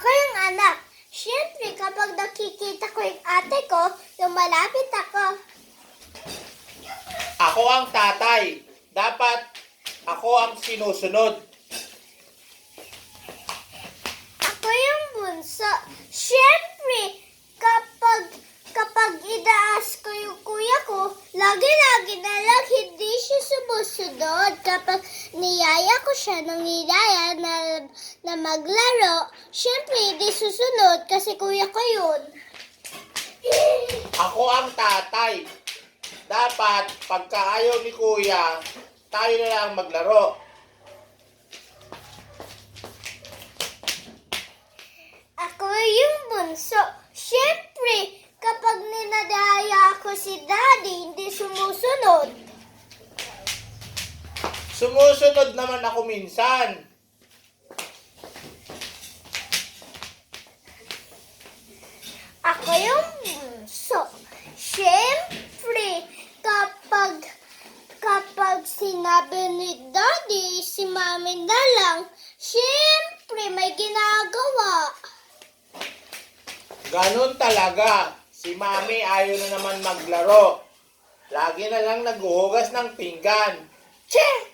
Ako yung anak. Siyempre, kapag nakikita ko yung ate ko, lumalapit ako. Ako ang tatay. Dapat ako ang sinusunod. Ako yung bunso. Siyempre, kapag idaas ko yung kuya ko, lagi-lagi na lang hindi siya sumusunod. Kapag niyaya ko siya ng niyaya na maglaro, siyempre hindi susunod kasi kuya ko yun. Ako ang tatay. Dapat pagka ayaw ni kuya, tayo na lang maglaro. Ako yung bunso. Siyempre, kapag ninadaya ako si daddy, hindi sumusunod. Sumusunod naman ako minsan. Ako yung bunso. Siyempre, kapag sinabi ni daddy, si mami na lang, siyempre may ginagawa. Ganun talaga. Si mami ayaw na naman maglaro. Lagi na lang naghuhugas ng pinggan. Che!